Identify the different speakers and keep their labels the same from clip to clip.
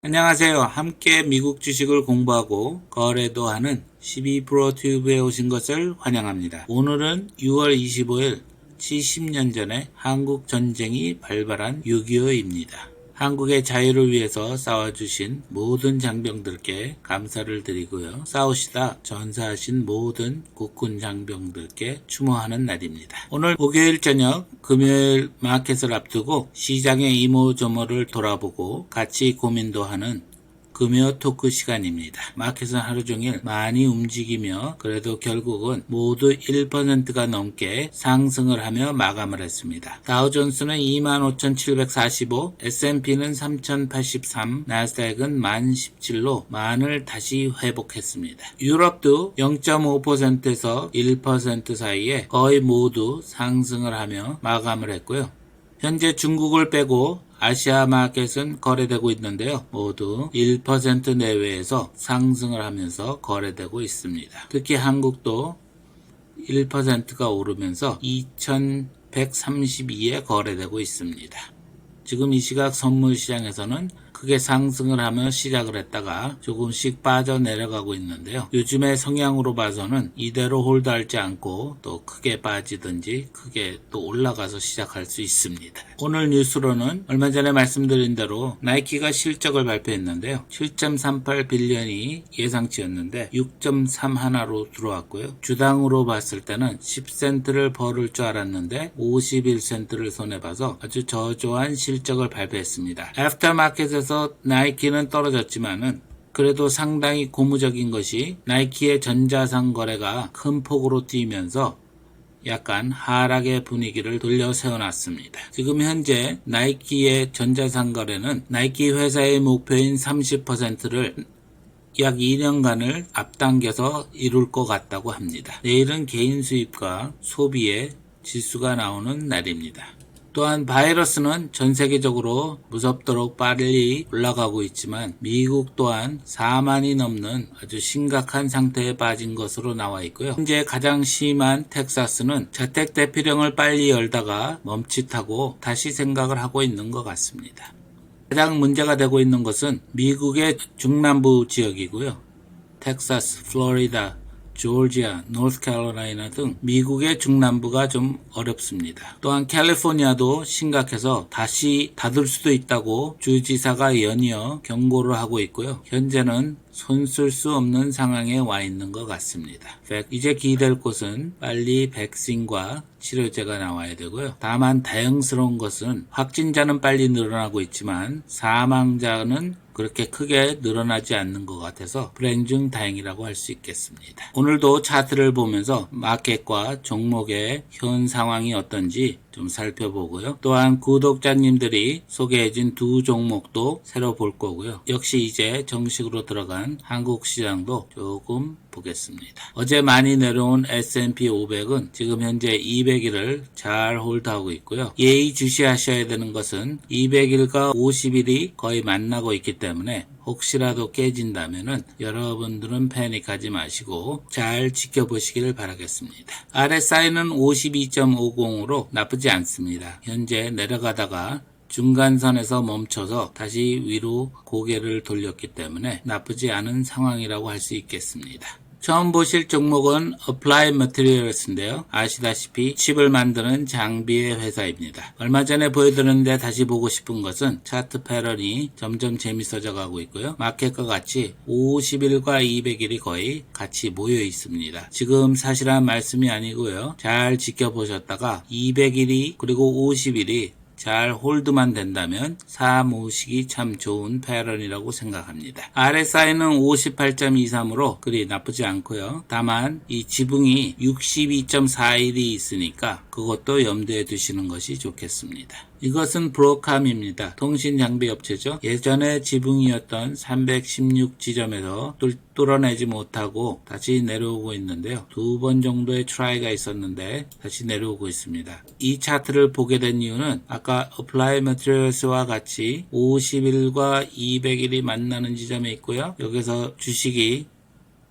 Speaker 1: 안녕하세요. 함께 미국 주식을 공부하고 거래도 하는 12프로튜브에 오신 것을 환영합니다. 오늘은 6월 25일 70년 전에 한국 전쟁이 발발한 6.25입니다. 한국의 자유를 위해서 싸워주신 모든 장병들께 감사를 드리고요. 싸우시다 전사하신 모든 국군 장병들께 추모하는 날입니다. 오늘 목요일 저녁 금요일 마켓을 앞두고 시장의 이모저모를 돌아보고 같이 고민도 하는 금요 토크 시간입니다. 마켓은 하루 종일 많이 움직이며 그래도 결국은 모두 1%가 넘게 상승을 하며 마감을 했습니다. 다우존스는 25,745, S&P는 3,083, 나스닥은 1,017로 만을 다시 회복했습니다. 유럽도 0.5%에서 1% 사이에 거의 모두 상승을 하며 마감을 했고요. 현재 중국을 빼고 아시아 마켓은 거래되고 있는데요. 모두 1% 내외에서 상승을 하면서 거래되고 있습니다. 특히 한국도 1%가 오르면서 2132에 거래되고 있습니다. 지금 이 시각 선물 시장에서는 크게 상승을 하며 시작을 했다가 조금씩 빠져내려가고 있는데요. 요즘의 성향으로 봐서는 이대로 홀드하지 않고 또 크게 빠지든지 크게 또 올라가서 시작할 수 있습니다. 오늘 뉴스로는 얼마 전에 말씀드린 대로 나이키가 실적을 발표했는데요. 7.38 빌리언이 예상치였는데 6.31로 들어왔고요. 주당으로 봤을 때는 10센트를 벌을 줄 알았는데 51센트를 손해봐서 아주 저조한 실적을 발표했습니다. 애프터마켓에서 나이키는 떨어졌지만은 그래도 상당히 고무적인 것이 나이키의 전자상 거래가 큰 폭으로 뛰면서 약간 하락의 분위기를 돌려 세워놨습니다. 지금 현재 나이키의 전자상 거래는 나이키 회사의 목표인 30%를 약 2년간을 앞당겨서 이룰 것 같다고 합니다. 내일은 개인 수입과 소비의 지수가 나오는 날입니다. 또한 바이러스는 전 세계적으로 무섭도록 빨리 올라가고 있지만 미국 또한 4만이 넘는 아주 심각한 상태에 빠진 것으로 나와 있고요. 현재 가장 심한 텍사스는 자택 대피령을 빨리 열다가 멈칫하고 다시 생각을 하고 있는 것 같습니다. 가장 문제가 되고 있는 것은 미국의 중남부 지역이고요. 텍사스, 플로리다, 조지아, 노스캐롤라이나 등 미국의 중남부가 좀 어렵습니다. 또한 캘리포니아도 심각해서 다시 닫을 수도 있다고 주지사가 연이어 경고를 하고 있고요. 현재는 손쓸 수 없는 상황에 와 있는 것 같습니다. 이제 기대될 곳은 빨리 백신과 치료제가 나와야 되고요. 다만 다행스러운 것은 확진자는 빨리 늘어나고 있지만 사망자는 그렇게 크게 늘어나지 않는 것 같아서 불행 중 다행이라고 할 수 있겠습니다. 오늘도 차트를 보면서 마켓과 종목의 현 상황이 어떤지 좀 살펴보고요. 또한 구독자님들이 소개해준 두 종목도 새로 볼 거고요. 역시 이제 정식으로 들어간 한국 시장도 조금 보겠습니다. 어제 많이 내려온 S&P 500은 지금 현재 200일을 잘 홀드하고 있고요. 예의주시하셔야 되는 것은 200일과 50일이 거의 만나고 있기 때문에 혹시라도 깨진다면은 여러분들은 패닉하지 마시고 잘 지켜보시길 바라겠습니다. RSI는 52.50으로 나쁘지 않습니다. 현재 내려가다가 중간선에서 멈춰서 다시 위로 고개를 돌렸기 때문에 나쁘지 않은 상황이라고 할 수 있겠습니다. 처음 보실 종목은 Applied Materials인데요. 아시다시피 칩을 만드는 장비의 회사입니다. 얼마 전에 보여드렸는데 다시 보고 싶은 것은 차트 패턴이 점점 재밌어져 가고 있고요. 마켓과 같이 50일과 200일이 거의 같이 모여 있습니다. 지금 사실한 말씀이 아니고요. 잘 지켜보셨다가 200일이 그리고 50일이 잘 홀드만 된다면 사모으시기 참 좋은 패턴이라고 생각합니다. RSI는 58.23으로 그리 나쁘지 않고요. 다만 이 지붕이 62.41이 있으니까 그것도 염두에 두시는 것이 좋겠습니다. 이것은 브로캄입니다. 통신장비 업체죠. 예전에 지붕이었던 316 지점에서 뚫어내지 못하고 다시 내려오고 있는데요. 두 번 정도의 트라이가 있었는데 다시 내려오고 있습니다. 이 차트를 보게 된 이유는 아까 Applied Materials와 같이 50일과 200일이 만나는 지점에 있고요. 여기서 주식이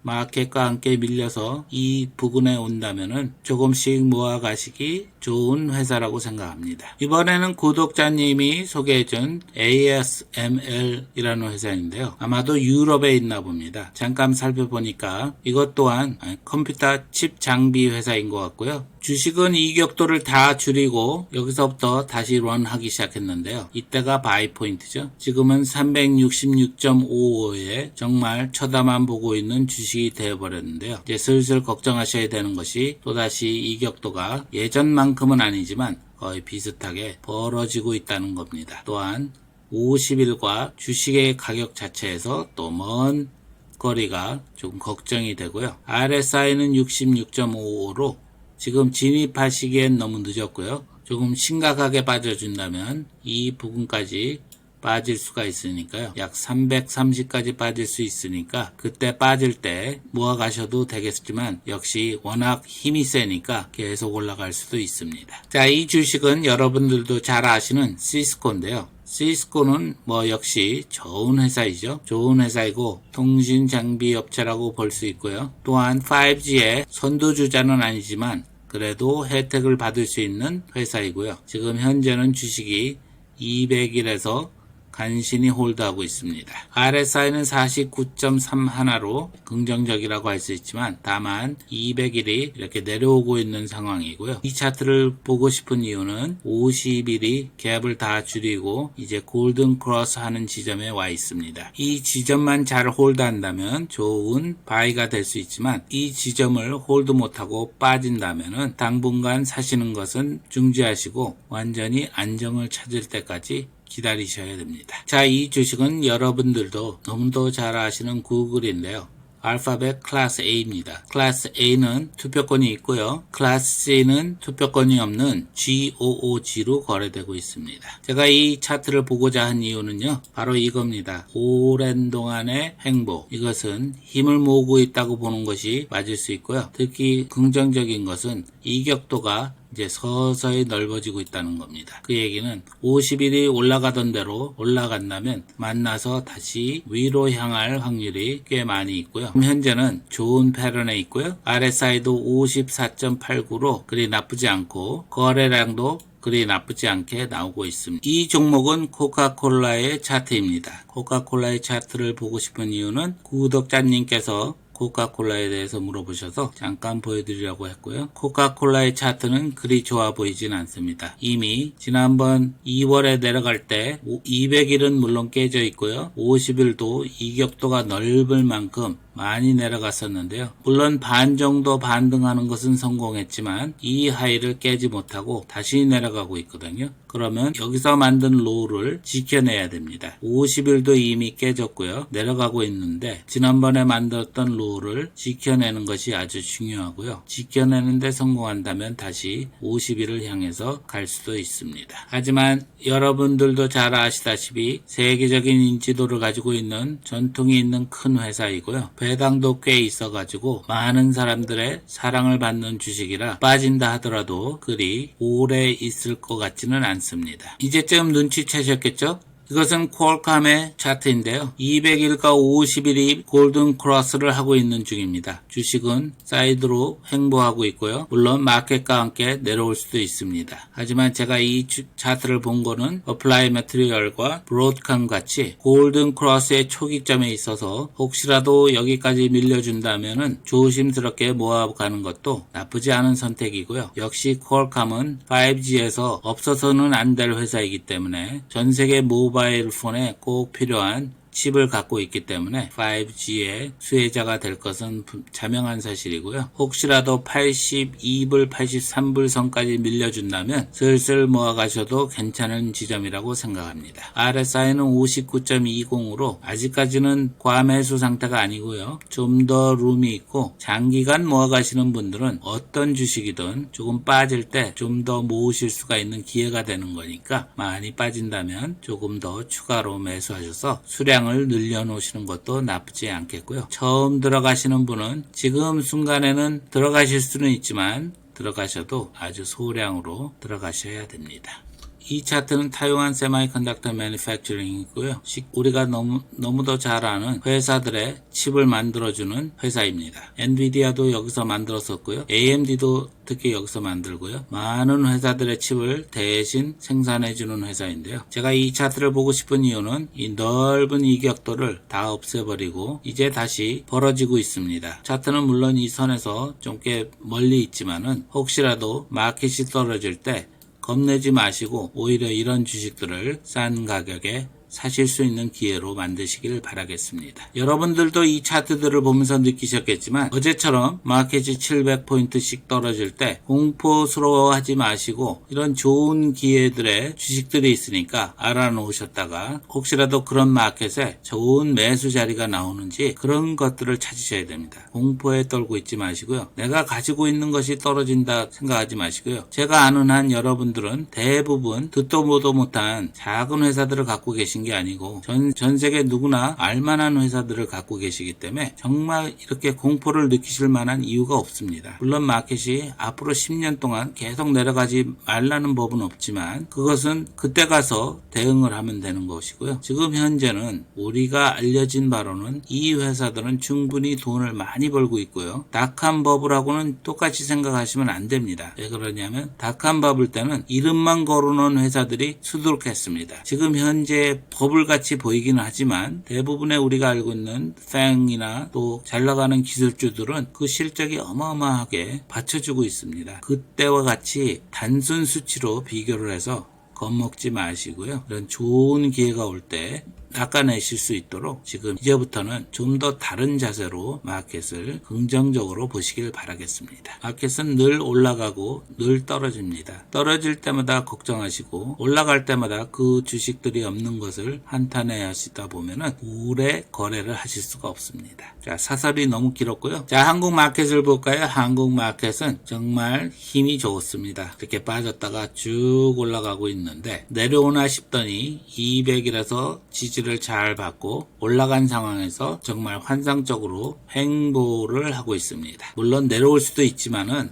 Speaker 1: 마켓과 함께 밀려서 이 부근에 온다면은 조금씩 모아 가시기 좋은 회사라고 생각합니다. 이번에는 구독자님이 소개해준 ASML이라는 회사인데요. 아마도 유럽에 있나 봅니다. 잠깐 살펴보니까 이것 또한 컴퓨터 칩 장비 회사인 것 같고요. 주식은 이격도를 다 줄이고 여기서부터 다시 런하기 시작했는데요. 이때가 바이 포인트죠. 지금은 366.55에 정말 쳐다만 보고 있는 주식이 되어버렸는데요. 이제 슬슬 걱정하셔야 되는 것이 또다시 이격도가 예전만큼은 아니지만 거의 비슷하게 벌어지고 있다는 겁니다. 또한 50일과 주식의 가격 자체에서 또 먼 거리가 조금 걱정이 되고요. RSI는 66.55로 지금 진입하시기엔 너무 늦었고요. 조금 심각하게 빠져준다면 이 부분까지 빠질 수가 있으니까요. 약 330까지 빠질 수 있으니까 그때 빠질 때 모아 가셔도 되겠지만 역시 워낙 힘이 세니까 계속 올라갈 수도 있습니다. 자, 이 주식은 여러분들도 잘 아시는 시스코인데요. 시스코는 역시 좋은 회사이죠. 좋은 회사이고 통신 장비 업체라고 볼 수 있고요. 또한 5G의 선두주자는 아니지만 그래도 혜택을 받을 수 있는 회사이고요. 지금 현재는 주식이 200일에서 간신히 홀드하고 있습니다. RSI는 49.31로 긍정적이라고 할 수 있지만 다만 200일이 이렇게 내려오고 있는 상황이고요. 이 차트를 보고 싶은 이유는 50일이 갭을 다 줄이고 이제 골든 크로스 하는 지점에 와 있습니다. 이 지점만 잘 홀드한다면 좋은 바이가 될 수 있지만 이 지점을 홀드 못하고 빠진다면 당분간 사시는 것은 중지하시고 완전히 안정을 찾을 때까지 기다리셔야 됩니다. 자, 이 주식은 여러분들도 너무도 잘 아시는 구글인데요. 알파벳 클래스 A입니다. 클래스 A는 투표권이 있고요. 클래스 C는 투표권이 없는 GOOG로 거래되고 있습니다. 제가 이 차트를 보고자 한 이유는요. 바로 이겁니다. 오랜 동안의 행보. 이것은 힘을 모으고 있다고 보는 것이 맞을 수 있고요. 특히 긍정적인 것은 이격도가 이제 서서히 넓어지고 있다는 겁니다. 그 얘기는 50일이 올라가던 대로 올라간다면 만나서 다시 위로 향할 확률이 꽤 많이 있고요. 현재는 좋은 패턴에 있고요. RSI도 54.89로 그리 나쁘지 않고 거래량도 그리 나쁘지 않게 나오고 있습니다. 이 종목은 코카콜라의 차트입니다. 코카콜라의 차트를 보고 싶은 이유는 구독자님께서 코카콜라에 대해서 물어보셔서 잠깐 보여드리려고 했고요. 코카콜라의 차트는 그리 좋아 보이진 않습니다. 이미 지난번 2월에 내려갈 때 200일은 물론 깨져 있고요. 50일도 이격도가 넓을 만큼 많이 내려갔었는데요. 물론 반 정도 반등하는 것은 성공했지만 이 하이를 깨지 못하고 다시 내려가고 있거든요. 그러면 여기서 만든 로우를 지켜내야 됩니다. 50일도 이미 깨졌고요. 내려가고 있는데 지난번에 만들었던 로우를 지켜내는 것이 아주 중요하고요. 지켜내는데 성공한다면 다시 50일을 향해서 갈 수도 있습니다. 하지만 여러분들도 잘 아시다시피 세계적인 인지도를 가지고 있는 전통이 있는 큰 회사이고요. 배당도 꽤 있어가지고 많은 사람들의 사랑을 받는 주식이라 빠진다 하더라도 그리 오래 있을 것 같지는 않습니다. 이제쯤 눈치채셨겠죠? 이것은 퀄컴의 차트인데요. 200일과 50일이 골든 크로스를 하고 있는 중입니다. 주식은 사이드로 횡보하고 있고요. 물론 마켓과 함께 내려올 수도 있습니다. 하지만 제가 이 차트를 본 거는 어플라이 매트리얼과 브로드캄 같이 골든 크로스의 초기점에 있어서 혹시라도 여기까지 밀려준다면 조심스럽게 모아가는 것도 나쁘지 않은 선택이고요. 역시 퀄컴은 5G에서 없어서는 안 될 회사이기 때문에 전 세계 모바일 폰에 꼭 필요한 칩을 갖고 있기 때문에 5G의 수혜자가 될 것은 자명한 사실이고요. 혹시라도 82불, 83불 선까지 밀려준다면 슬슬 모아가셔도 괜찮은 지점이라고 생각합니다. RSI는 59.20으로 아직까지는 과매수 상태가 아니고요. 좀 더 룸이 있고 장기간 모아가시는 분들은 어떤 주식이든 조금 빠질 때 좀 더 모으실 수가 있는 기회가 되는 거니까 많이 빠진다면 조금 더 추가로 매수하셔서 수량 을 늘려놓으시는 것도 나쁘지 않겠고요. 처음 들어가시는 분은 지금 순간에는 들어가실 수는 있지만 들어가셔도 아주 소량으로 들어가셔야 됩니다. 이 차트는 타이완 세미컨덕터 매니팩처링이고요. 우리가 너무도 잘 아는 회사들의 칩을 만들어주는 회사입니다. 엔비디아도 여기서 만들었었고요. AMD도 특히 여기서 만들고요. 많은 회사들의 칩을 대신 생산해주는 회사인데요. 제가 이 차트를 보고 싶은 이유는 이 넓은 이격도를 다 없애버리고 이제 다시 벌어지고 있습니다. 차트는 물론 이 선에서 좀 꽤 멀리 있지만은 혹시라도 마켓이 떨어질 때 겁내지 마시고 오히려 이런 주식들을 싼 가격에 사실 수 있는 기회로 만드시길 바라겠습니다. 여러분들도 이 차트들을 보면서 느끼셨겠지만 어제처럼 마켓이 700포인트씩 떨어질 때 공포스러워하지 마시고 이런 좋은 기회들의 주식들이 있으니까 알아놓으셨다가 혹시라도 그런 마켓에 좋은 매수 자리가 나오는지 그런 것들을 찾으셔야 됩니다. 공포에 떨고 있지 마시고요. 내가 가지고 있는 것이 떨어진다 생각하지 마시고요. 제가 아는 한 여러분들은 대부분 듣도 보도 못한 작은 회사들을 갖고 계신 게 아니고 전 세계 누구나 알만한 회사들을 갖고 계시기 때문에 정말 이렇게 공포를 느끼실 만한 이유가 없습니다. 물론 마켓이 앞으로 10년 동안 계속 내려가지 말라는 법은 없지만 그것은 그때 가서 대응을 하면 되는 것이고요. 지금 현재는 우리가 알려진 바로는 이 회사들은 충분히 돈을 많이 벌고 있고요. 닷컴 버블하고는 똑같이 생각하시면 안 됩니다. 왜 그러냐면 닷컴 버블 때는 이름만 걸어놓은 회사들이 수두룩했습니다. 지금 현재 버블같이 보이기는 하지만 대부분의 우리가 알고 있는 팽이나 또 잘나가는 기술주들은 그 실적이 어마어마하게 받쳐주고 있습니다. 그때와 같이 단순 수치로 비교를 해서 겁먹지 마시고요. 이런 좋은 기회가 올 때 낚아내실 수 있도록 지금 이제부터는 좀 더 다른 자세로 마켓을 긍정적으로 보시길 바라겠습니다. 마켓은 늘 올라가고 늘 떨어집니다. 떨어질 때마다 걱정하시고 올라갈 때마다 그 주식들이 없는 것을 한탄해 하시다 보면은 오래 거래를 하실 수가 없습니다. 자, 사설이 너무 길었고요. 자, 한국 마켓을 볼까요? 한국 마켓은 정말 힘이 좋습니다. 이렇게 빠졌다가 쭉 올라가고 있는데 내려오나 싶더니 200이라서 지지를 잘 받고 올라간 상황에서 정말 환상적으로 횡보를 하고 있습니다. 물론 내려올 수도 있지만은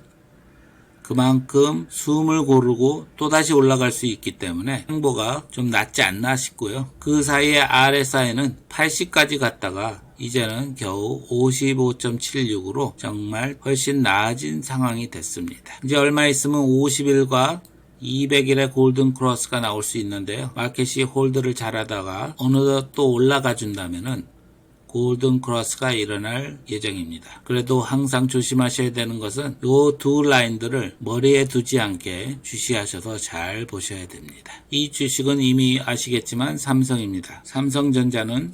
Speaker 1: 그만큼 숨을 고르고 또다시 올라갈 수 있기 때문에 횡보가 좀 낫지 않나 싶고요. 그 사이에 RSI는 80까지 갔다가 이제는 겨우 55.76으로 정말 훨씬 나아진 상황이 됐습니다. 이제 얼마 있으면 50일과 200일의 골든 크로스가 나올 수 있는데요. 마켓이 홀드를 잘하다가 어느덧 또 올라가 준다면은 골든 크로스가 일어날 예정입니다. 그래도 항상 조심하셔야 되는 것은 이 두 라인들을 머리에 두지 않게 주시하셔서 잘 보셔야 됩니다. 이 주식은 이미 아시겠지만 삼성입니다. 삼성전자는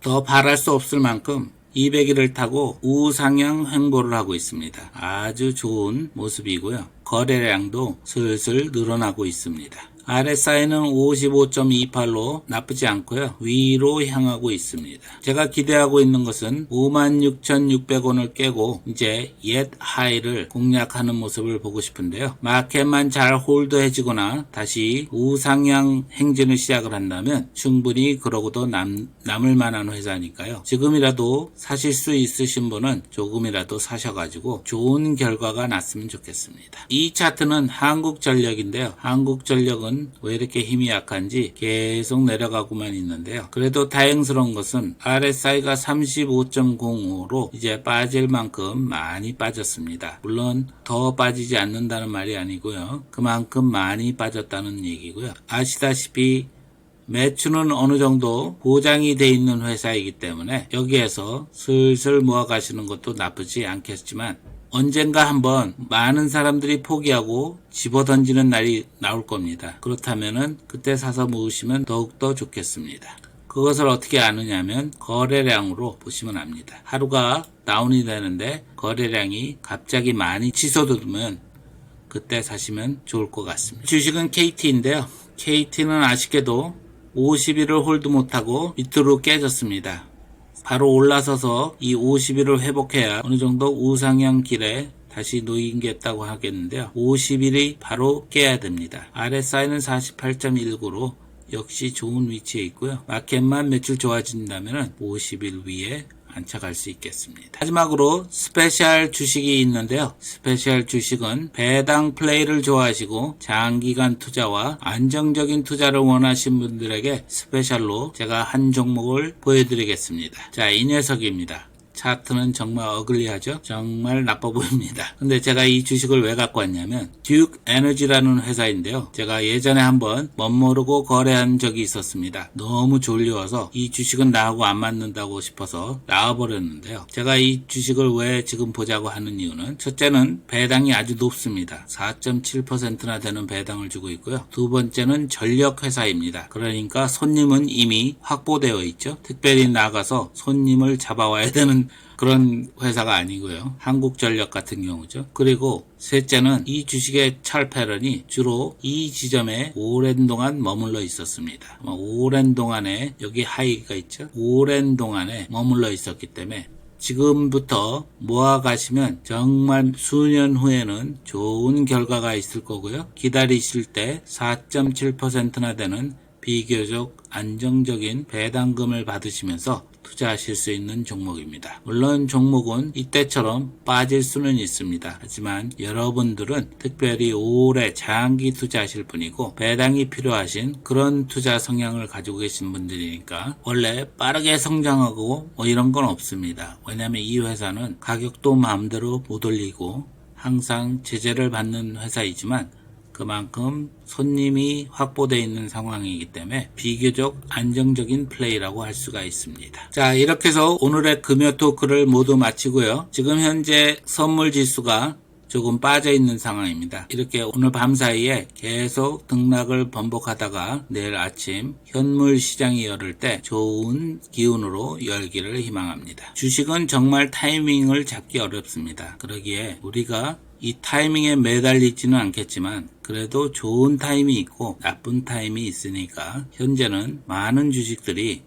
Speaker 1: 더 바랄 수 없을 만큼 200일을 타고 우상향 횡보를 하고 있습니다. 아주 좋은 모습이고요. 거래량도 슬슬 늘어나고 있습니다. RSI는 55.28로 나쁘지 않고요. 위로 향하고 있습니다. 제가 기대하고 있는 것은 56,600원을 깨고 이제 옛 하이를 공략하는 모습을 보고 싶은데요. 마켓만 잘 홀드해지거나 다시 우상향 행진을 시작을 한다면 충분히 그러고도 남을 만한 회사니까요. 지금이라도 사실 수 있으신 분은 조금이라도 사셔가지고 좋은 결과가 났으면 좋겠습니다. 이 차트는 한국전력인데요. 한국전력은 왜 이렇게 힘이 약한지 계속 내려가고만 있는데요. 그래도 다행스러운 것은 RSI가 35.05로 이제 빠질 만큼 많이 빠졌습니다. 물론 더 빠지지 않는다는 말이 아니고요. 그만큼 많이 빠졌다는 얘기고요. 아시다시피 매출은 어느 정도 보장이 돼 있는 회사이기 때문에 여기에서 슬슬 모아가시는 것도 나쁘지 않겠지만 언젠가 한번 많은 사람들이 포기하고 집어던지는 날이 나올 겁니다. 그렇다면은 그때 사서 모으시면 더욱더 좋겠습니다. 그것을 어떻게 아느냐면 거래량으로 보시면 압니다. 하루가 다운이 되는데 거래량이 갑자기 많이 치솟으면 그때 사시면 좋을 것 같습니다. 주식은 KT인데요. KT는 아쉽게도 50일을 홀드 못하고 밑으로 깨졌습니다. 바로 올라서서 이 50일을 회복해야 어느 정도 우상향 길에 다시 놓이겠다고 하겠는데요. 50일이 바로 깨야 됩니다. RSI는 48.19로 역시 좋은 위치에 있고요. 마켓만 매출 좋아진다면 50일 위에 안착할 수 있겠습니다. 마지막으로 스페셜 주식이 있는데요. 스페셜 주식은 배당 플레이를 좋아하시고 장기간 투자와 안정적인 투자를 원하시는 분들에게 스페셜로 제가 한 종목을 보여드리겠습니다. 자, 이 녀석입니다. 차트는 정말 어글리하죠? 정말 나빠 보입니다. 근데 제가 이 주식을 왜 갖고 왔냐면 듀크 에너지라는 회사인데요. 제가 예전에 한번 멋모르고 거래한 적이 있었습니다. 너무 졸려워서 이 주식은 나하고 안 맞는다고 싶어서 나와버렸는데요. 제가 이 주식을 왜 지금 보자고 하는 이유는 첫째는 배당이 아주 높습니다. 4.7%나 되는 배당을 주고 있고요. 두 번째는 전력 회사입니다. 그러니까 손님은 이미 확보되어 있죠. 특별히 나가서 손님을 잡아와야 되는 그런 회사가 아니고요. 한국전력 같은 경우죠. 그리고 셋째는 이 주식의 찰패런이 주로 이 지점에 오랜 동안 머물러 있었습니다. 오랜 동안에 여기 하이가 있죠. 오랜 동안에 머물러 있었기 때문에 지금부터 모아가시면 정말 수년 후에는 좋은 결과가 있을 거고요. 기다리실 때 4.7%나 되는 비교적 안정적인 배당금을 받으시면서 투자하실 수 있는 종목입니다. 물론 종목은 이때처럼 빠질 수는 있습니다. 하지만 여러분들은 특별히 오래 장기 투자하실 분이고 배당이 필요하신 그런 투자 성향을 가지고 계신 분들이니까 원래 빠르게 성장하고 이런 건 없습니다. 왜냐하면 이 회사는 가격도 마음대로 못 올리고 항상 제재를 받는 회사이지만 그만큼 손님이 확보되어 있는 상황이기 때문에 비교적 안정적인 플레이라고 할 수가 있습니다. 자, 이렇게 해서 오늘의 금요 토크를 모두 마치고요. 지금 현재 선물 지수가 조금 빠져 있는 상황입니다. 이렇게 오늘 밤 사이에 계속 등락을 번복하다가 내일 아침 현물 시장이 열릴 때 좋은 기운으로 열기를 희망합니다. 주식은 정말 타이밍을 잡기 어렵습니다. 그러기에 우리가 이 타이밍에 매달리지는 않겠지만 그래도 좋은 타임이 있고 나쁜 타임이 있으니까 현재는 많은 주식들이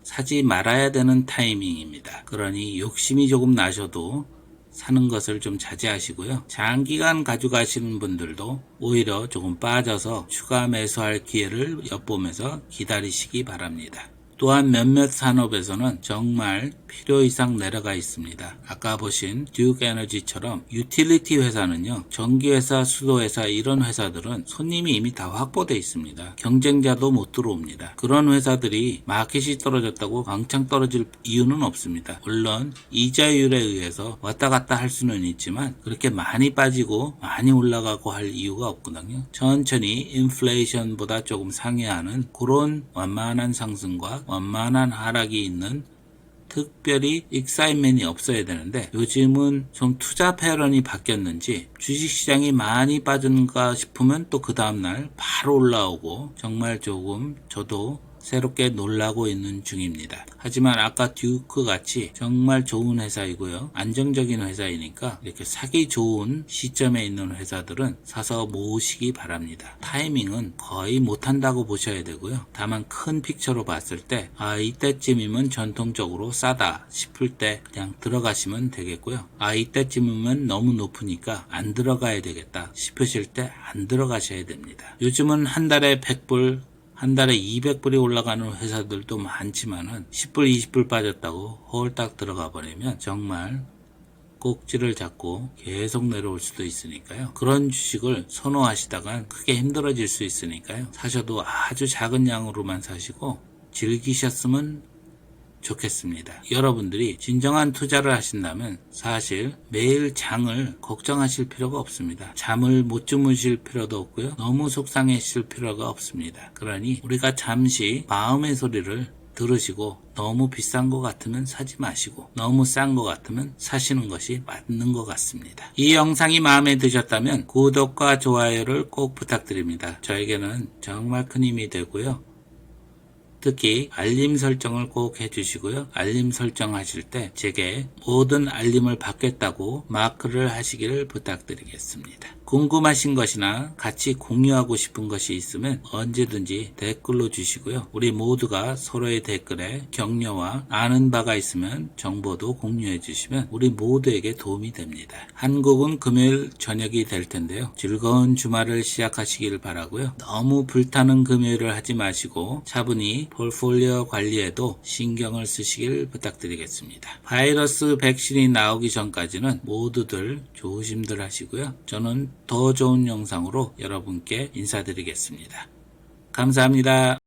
Speaker 1: 사지 말아야 되는 타이밍입니다. 그러니 욕심이 조금 나셔도 사는 것을 좀 자제하시고요. 장기간 가져가시는 분들도 오히려 조금 빠져서 추가 매수할 기회를 엿보면서 기다리시기 바랍니다. 또한 몇몇 산업에서는 정말 필요 이상 내려가 있습니다. 아까 보신 듀크 에너지처럼 유틸리티 회사는요. 전기회사, 수도회사 이런 회사들은 손님이 이미 다 확보되어 있습니다. 경쟁자도 못 들어옵니다. 그런 회사들이 마켓이 떨어졌다고 왕창 떨어질 이유는 없습니다. 물론 이자율에 의해서 왔다 갔다 할 수는 있지만 그렇게 많이 빠지고 많이 올라가고 할 이유가 없거든요. 천천히 인플레이션보다 조금 상회하는 그런 완만한 상승과 완만한 하락이 있는 특별히 익사이먼이 없어야 되는데 요즘은 좀 투자 패런이 바뀌었는지 주식시장이 많이 빠졌는가 싶으면 또 그 다음날 바로 올라오고 정말 조금 저도 새롭게 놀라고 있는 중입니다. 하지만 아까 듀크 같이 정말 좋은 회사이고요. 안정적인 회사이니까 이렇게 사기 좋은 시점에 있는 회사들은 사서 모으시기 바랍니다. 타이밍은 거의 못한다고 보셔야 되고요. 다만 큰 픽처로 봤을 때 이때쯤이면 전통적으로 싸다 싶을 때 그냥 들어가시면 되겠고요. 이때쯤이면 너무 높으니까 안 들어가야 되겠다 싶으실 때 안 들어가셔야 됩니다. 요즘은 한 달에 100불 한 달에 200불이 올라가는 회사들도 많지만은 10불, 20불 빠졌다고 홀딱 들어가 버리면 정말 꼭지를 잡고 계속 내려올 수도 있으니까요. 그런 주식을 선호하시다간 크게 힘들어질 수 있으니까요. 사셔도 아주 작은 양으로만 사시고 즐기셨으면 좋겠습니다. 여러분들이 진정한 투자를 하신다면 사실 매일 장을 걱정하실 필요가 없습니다. 잠을 못 주무실 필요도 없고요. 너무 속상해질 필요가 없습니다. 그러니 우리가 잠시 마음의 소리를 들으시고 너무 비싼 것 같으면 사지 마시고 너무 싼 것 같으면 사시는 것이 맞는 것 같습니다. 이 영상이 마음에 드셨다면 구독과 좋아요를 꼭 부탁드립니다. 저에게는 정말 큰 힘이 되고요. 특히 알림 설정을 꼭 해주시고요. 알림 설정하실 때 제게 모든 알림을 받겠다고 마크를 하시기를 부탁드리겠습니다. 궁금하신 것이나 같이 공유하고 싶은 것이 있으면 언제든지 댓글로 주시고요. 우리 모두가 서로의 댓글에 격려와 아는 바가 있으면 정보도 공유해 주시면 우리 모두에게 도움이 됩니다. 한국은 금요일 저녁이 될 텐데요. 즐거운 주말을 시작하시길 바라고요. 너무 불타는 금요일을 하지 마시고 차분히 포트폴리오 관리에도 신경을 쓰시길 부탁드리겠습니다. 바이러스 백신이 나오기 전까지는 모두들 조심들 하시고요. 저는 더 좋은 영상으로 여러분께 인사드리겠습니다. 감사합니다.